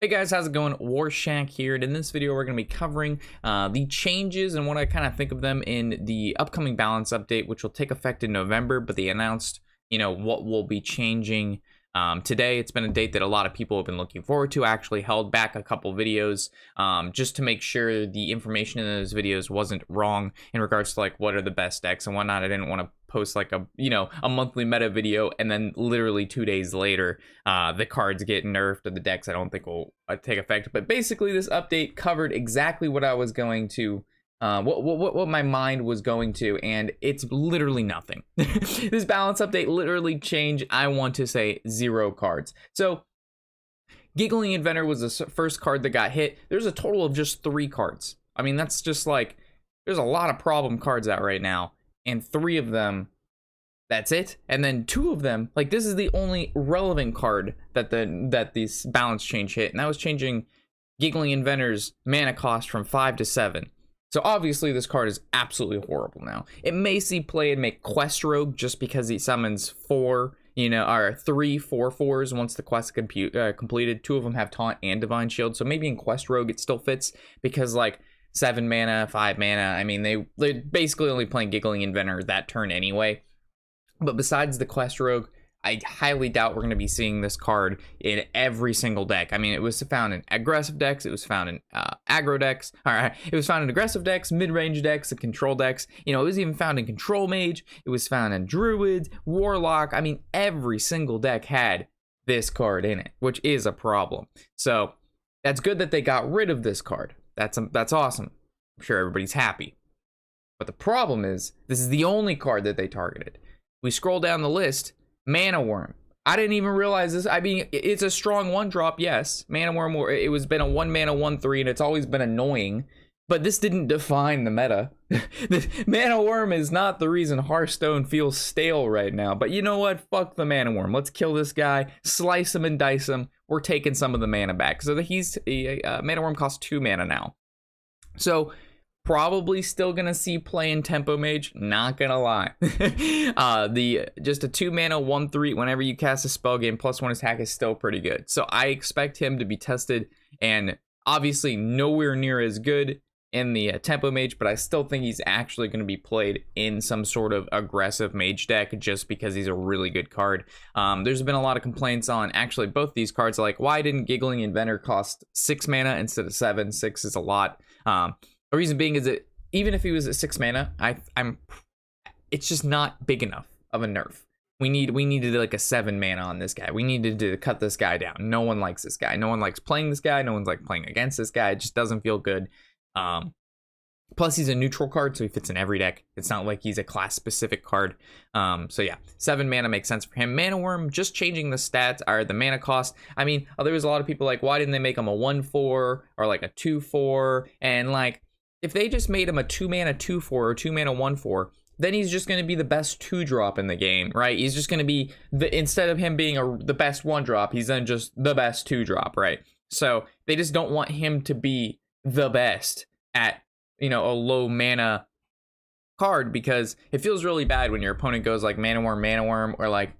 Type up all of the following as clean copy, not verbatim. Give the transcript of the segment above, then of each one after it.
Hey guys, how's it going? Warshack here, and in this video we're going to be covering the changes and what I kind of think of them in the upcoming balance update, which will take effect in November, but they announced, what will be changing today. It's been a date that a lot of people have been looking forward to. I actually held back a couple videos just to make sure the information in those videos wasn't wrong in regards to like what are the best decks and whatnot. I didn't want to post like a monthly meta video and then literally 2 days later the cards get nerfed or the decks I don't think will take effect. But basically this update covered exactly what I was going to what my mind was going to, and it's literally nothing. This balance update literally changed, I want to say, 0 cards. So Giggling Inventor was the first card that got hit. There's a total of just 3 cards. I mean, that's just like, there's a lot of problem cards out right now, and 3 of them, that's it. And then 2 of them, like, this is the only relevant card that this balance change hit, and that was changing Giggling Inventor's mana cost from 5 to 7. So obviously this card is absolutely horrible now. It may see play and make Quest Rogue just because he summons 4, or 3 4/4s once the quest completed. 2 of them have Taunt and Divine Shield, so maybe in Quest Rogue it still fits because like 7 mana, 5 mana. I mean, they're basically only playing Giggling Inventor that turn anyway. But besides the Quest Rogue, I highly doubt we're going to be seeing this card in every single deck. I mean, it was found in aggressive decks, it was found in aggro decks, it was found in aggressive decks, mid-range decks, and control decks. It was even found in Control Mage, it was found in Druids, Warlock. I mean, every single deck had this card in it, which is a problem. So that's good that they got rid of this card. That's awesome. I'm sure everybody's happy. But the problem is, this is the only card that they targeted. We scroll down the list. Mana Worm. I didn't even realize this. I mean, it's a strong 1-drop, yes. Mana Worm, it was been a 1 mana 1/3, and it's always been annoying. But this didn't define the meta. Mana Worm is not the reason Hearthstone feels stale right now. But you know what? Fuck the Mana Worm. Let's kill this guy, slice him and dice him. We're taking some of the mana back. So Mana Worm costs 2 mana now. So probably still gonna see play in Tempo Mage, not gonna lie. Just a 2 mana 1/3 whenever you cast a spell, game +1 attack is still pretty good. So I expect him to be tested, and obviously nowhere near as good in the Tempo Mage, but I still think he's actually going to be played in some sort of aggressive mage deck just because he's a really good card. There's been a lot of complaints on actually both these cards, like why didn't Giggling Inventor cost 6 mana instead of 7? 6 is a lot. The reason being is that even if he was at 6 mana, it's just not big enough of a nerf. We needed like a 7 mana on this guy. We needed to cut this guy down. No one likes this guy. No one likes playing this guy. No one's like playing against this guy. It just doesn't feel good. Plus he's a neutral card, so he fits in every deck. It's not like he's a class specific card. So yeah, 7 mana makes sense for him. Mana Worm, just changing the stats or the mana cost. I mean, there was a lot of people like, why didn't they make him a 1/4 or like a 2/4? And like, if they just made him a 2 mana 2/4 or 2 mana 1/4, then he's just going to be the best 2-drop in the game, right? He's just going to be instead of him being the best 1-drop, he's then just the best 2-drop, right? So they just don't want him to be the best at a low mana card, because it feels really bad when your opponent goes like Mana Worm, or like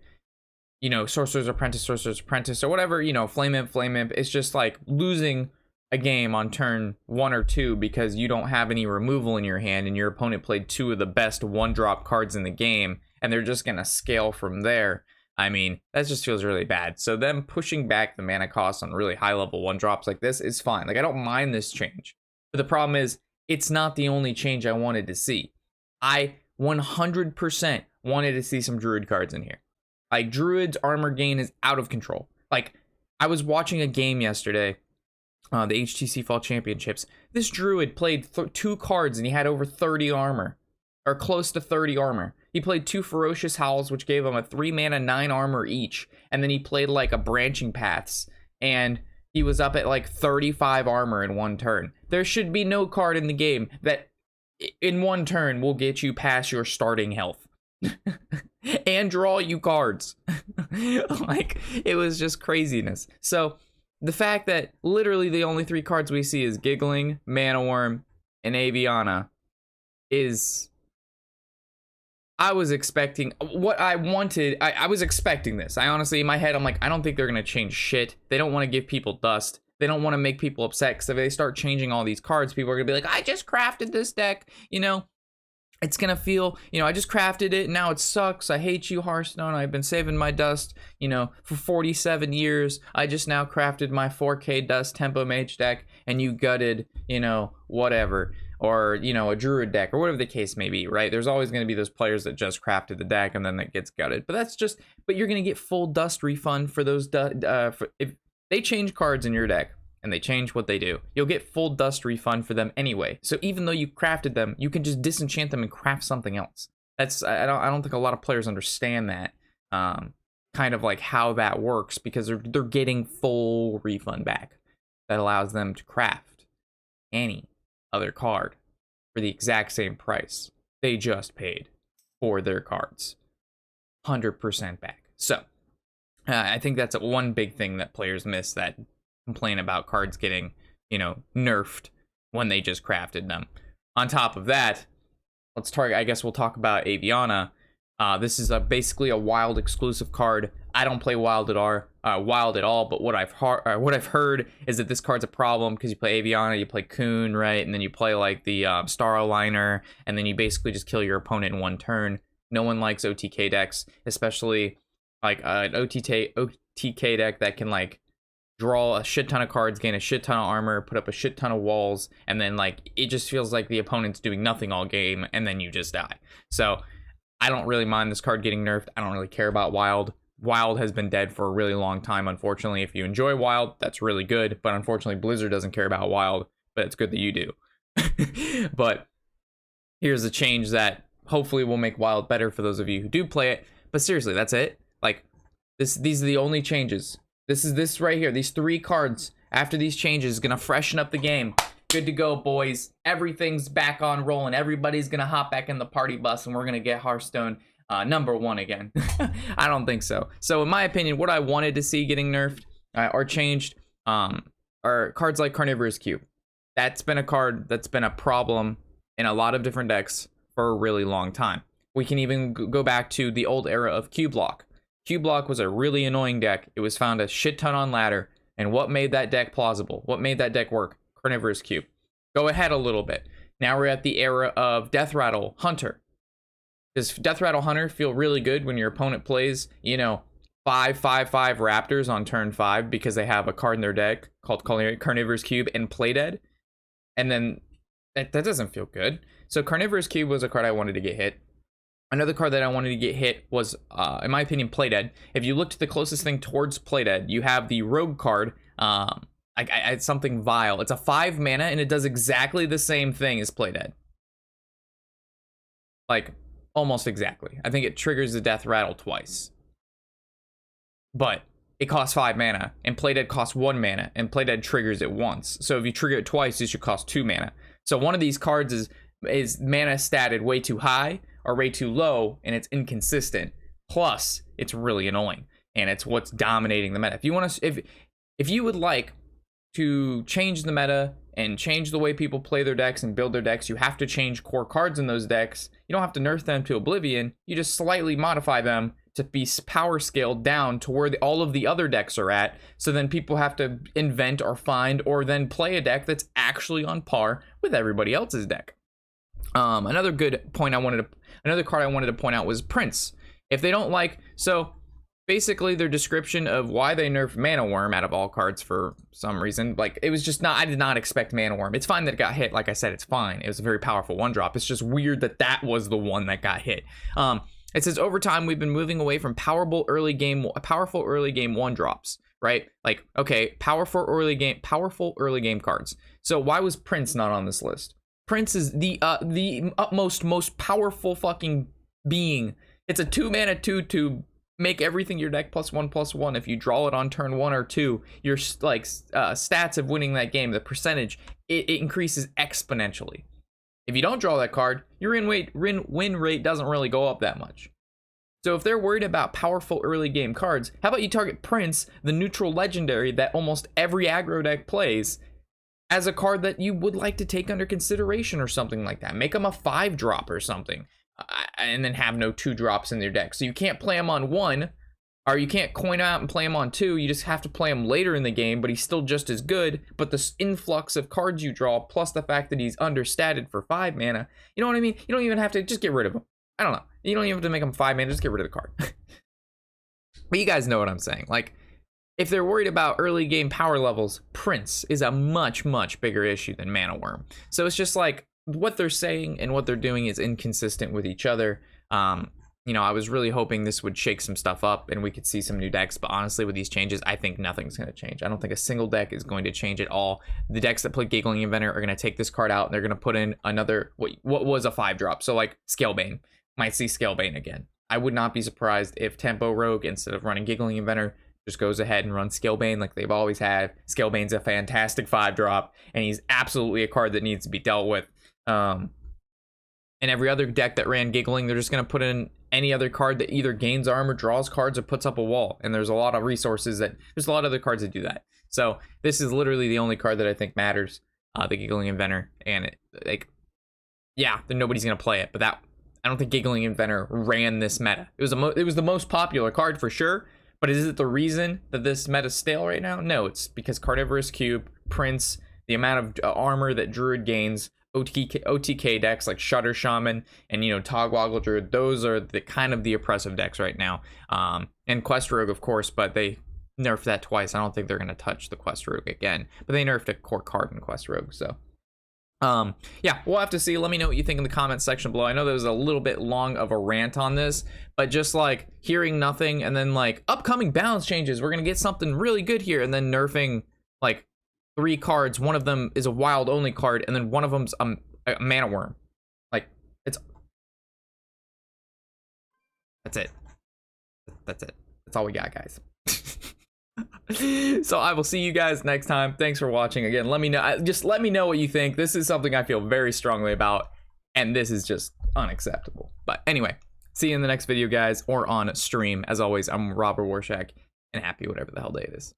Sorcerer's Apprentice, or whatever, Flame Imp. It's just like losing a game on turn 1 or 2 because you don't have any removal in your hand and your opponent played 2 of the best 1-drop cards in the game, and they're just gonna scale from there. I mean, that just feels really bad. So them pushing back the mana cost on really high level 1-drops like this is fine. Like, I don't mind this change, but the problem is it's not the only change I wanted to see. I 100% wanted to see some Druid cards in here. Like, Druid's armor gain is out of control. Like, I was watching a game yesterday, the HTC Fall Championships. This Druid played 2 cards and he had over 30 armor, or close to 30 armor. He played 2 Ferocious Howls, which gave him a 3 mana 9 armor each, and then he played like a Branching Paths, and he was up at like 35 armor in 1 turn. There should be no card in the game that in 1 turn will get you past your starting health and draw you cards. Like, it was just craziness. So the fact that literally the only 3 cards we see is Giggling, Mana Worm, and Aviana is... I was expecting what I wanted. I was expecting this. I honestly, in my head, I'm like, I don't think they're going to change shit. They don't want to give people dust. They don't want to make people upset, because if they start changing all these cards, people are gonna be like, I just crafted this deck, you know. It's gonna feel, you know, I just crafted it, now it sucks. I hate you, Hearthstone. I've been saving my dust, you know, for 47 years. I just now crafted my 4K dust Tempo Mage deck, and you gutted, you know, whatever. Or, you know, a Druid deck, or whatever the case may be, right? There's always gonna be those players that just crafted the deck and then it gets gutted. But that's just, but you're gonna get full dust refund for those, if they change cards in your deck, and they change what they do, you'll get full dust refund for them anyway. So even though you crafted them, you can just disenchant them and craft something else. That's, I don't think a lot of players understand that, kind of like how that works, because they're getting full refund back that allows them to craft any other card for the exact same price they just paid for their cards, 100% back. So I think that's one big thing that players miss, that complain about cards getting, you know, nerfed when they just crafted them. On top of that, I guess we'll talk about Aviana. This is basically a wild exclusive card. I don't play wild at all, but what I've heard is that this card's a problem, because you play Aviana, you play Coon, right, and then you play like the Star Aligner, and then you basically just kill your opponent in one turn. No one likes OTK decks, especially like an OTK deck that can like draw a shit ton of cards, gain a shit ton of armor, put up a shit ton of walls, and then like it just feels like the opponent's doing nothing all game, and then you just die. So I don't really mind this card getting nerfed. I don't really care about Wild. Wild has been dead for a really long time, unfortunately. If you enjoy Wild, that's really good, but unfortunately Blizzard doesn't care about Wild, but it's good that you do. But here's a change that hopefully will make Wild better for those of you who do play it. But seriously, that's it. Like, these are the only changes. This right here, these 3 cards after these changes is gonna freshen up the game. Good to go, boys. Everything's back on rolling. Everybody's gonna hop back in the party bus, and we're gonna get Hearthstone #1 again. I don't think so. So in my opinion, what I wanted to see getting nerfed or changed are cards like Carnivorous Cube. That's been a card that's been a problem in a lot of different decks for a really long time. We can even go back to the old era of Cube Lock. Cube Lock was a really annoying deck. It was found a shit ton on ladder. And what made that deck plausible? What made that deck work? Carnivorous Cube. Go ahead a little bit. Now we're at the era of Death Rattle Hunter. Does Death Rattle Hunter feel really good when your opponent plays, you know, 5/5/5 Raptors on turn 5 because they have a card in their deck called Carnivorous Cube and Play Dead? And then that doesn't feel good. So Carnivorous Cube was a card I wanted to get hit. Another card that I wanted to get hit was, in my opinion, Play Dead. If you look to the closest thing towards Play Dead, you have the Rogue card. It's something vile. It's a 5 mana, and it does exactly the same thing as Play Dead. Like, almost exactly. I think it triggers the Death Rattle twice. But it costs 5 mana, and Play Dead costs 1 mana, and Play Dead triggers it once. So if you trigger it twice, it should cost 2 mana. So one of these cards is mana statted way too high or way too low, and it's inconsistent. Plus, it's really annoying, and it's what's dominating the meta. If you want to, if you would like to change the meta and change the way people play their decks and build their decks, you have to change core cards in those decks. You don't have to nerf them to oblivion. You just slightly modify them to be power scaled down to where all of the other decks are at. So then people have to invent or find or then play a deck that's actually on par with everybody else's deck. Another card I wanted to point out was Prince. If they don't like, so basically their description of why they nerfed Mana Worm out of all cards for some reason, like it was just not, I did not expect Mana Worm. It's fine that it got hit. Like I said, it's fine. It was a very powerful 1-drop. It's just weird that that was the one that got hit. It says over time we've been moving away from powerful early game 1-drops, right? Like, okay, powerful early game cards. So why was Prince not on this list? Prince is the utmost, most powerful fucking being. It's a 2-mana 2/2. Make everything your deck +1/+1. If you draw it on turn 1 or 2, your stats of winning that game, the percentage, it increases exponentially. If you don't draw that card, your win rate doesn't really go up that much. So if they're worried about powerful early game cards, how about you target Prince, the neutral legendary that almost every aggro deck plays, as a card that you would like to take under consideration or something like that. Make them a 5-drop or something, and then have no 2-drops in their deck. So you can't play them on 1, Or you can't coin out and play him on 2, you just have to play him later in the game, but he's still just as good. But this influx of cards you draw, plus the fact that he's understated for 5 mana, you know what I mean? You don't even have to, just get rid of him. I don't know. You don't even have to make him 5 mana, just get rid of the card. But you guys know what I'm saying. Like, if they're worried about early game power levels, Prince is a much, much bigger issue than Mana Worm. So it's just like, what they're saying and what they're doing is inconsistent with each other. You know, I was really hoping this would shake some stuff up and we could see some new decks, but honestly, with these changes, I think nothing's going to change. I don't think a single deck is going to change at all. The decks that play Giggling Inventor are going to take this card out and they're going to put in another, what was a 5-drop. So like Scalebane, might see Scalebane again. I would not be surprised if Tempo Rogue, instead of running Giggling Inventor, just goes ahead and runs Scalebane like they've always had. Scalebane's a fantastic 5-drop, and he's absolutely a card that needs to be dealt with. And every other deck that ran Giggling, they're just going to put in any other card that either gains armor, draws cards, or puts up a wall. And there's a lot of resources there's a lot of other cards that do that. So this is literally the only card that I think matters, the Giggling Inventor. And yeah, then nobody's going to play it. But I don't think Giggling Inventor ran this meta. It was the most popular card for sure. But is it the reason that this meta's stale right now? No, it's because Carnivorous Cube, Prince, the amount of armor that Druid gains, OTK decks like Shudder Shaman and, you know, Togwaggle Druid, those are the kind of the oppressive decks right now. And Quest Rogue, of course, but they nerfed that twice. I don't think they're going to touch the Quest Rogue again, but they nerfed a core card in Quest Rogue. So yeah, we'll have to see. Let me know what you think in the comments section below. I know there was a little bit long of a rant on this, but just like hearing nothing and then like upcoming balance changes, we're going to get something really good here, and then nerfing like 3 cards. One of them is a wild only card, and then one of them's a Mana Worm. Like, that's it. That's it. That's all we got, guys. So I will see you guys next time. Thanks for watching. Again, let me know. Just let me know what you think. This is something I feel very strongly about, and this is just unacceptable. But anyway, see you in the next video, guys, or on stream. As always, I'm Robert Warshak, and happy whatever the hell day it is.